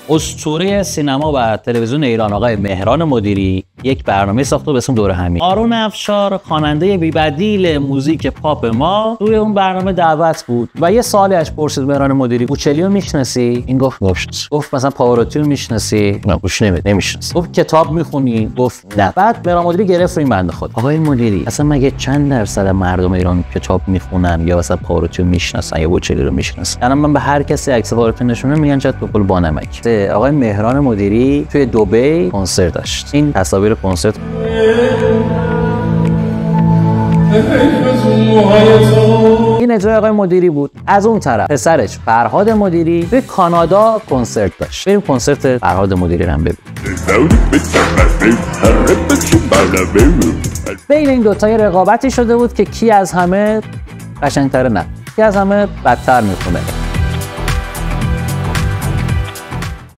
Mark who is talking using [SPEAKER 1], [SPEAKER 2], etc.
[SPEAKER 1] اسطوره سینما و تلویزیون ایران آقای مهران مدیری یک برنامه ساخته به اسم دور همی. آرون افشار خواننده بی‌بدیل موزیک پاپ ما توی اون برنامه دعوت بود و یه سوالی ازش پرسید مهران مدیری، بوچلیو میشناسی؟ این گفت نمیشناسم. گفت مثلا پاوروتی رو میشناسی؟ نه گوش نمیشناسم. گفت کتاب میخونی؟ گفت نه. بعد مهران مدیری گرفت این بنده خدا. آقای مدیری اصلا مگه چند درصد مردم ایران کتاب میخونن یا مثلا پاوروتی رو میشناسن یا بوچلی رو میشناسن؟ یعنی من به هر کسی عکس پاوروتی نشونه میگن چت بکل با نمک. آقای مهران مدیری توی دبی کنسرت داشت. این تصاویر کنسرت. این اجرای آقای مدیری بود. از اون طرف پسرش فرهاد مدیری به کانادا کنسرت داشت. بریم کنسرت فرهاد مدیری رو هم ببینیم. بین این دوتا رقابتی شده بود که کی از همه قشنگ‌تره، نه کی از همه بدتر میخونه.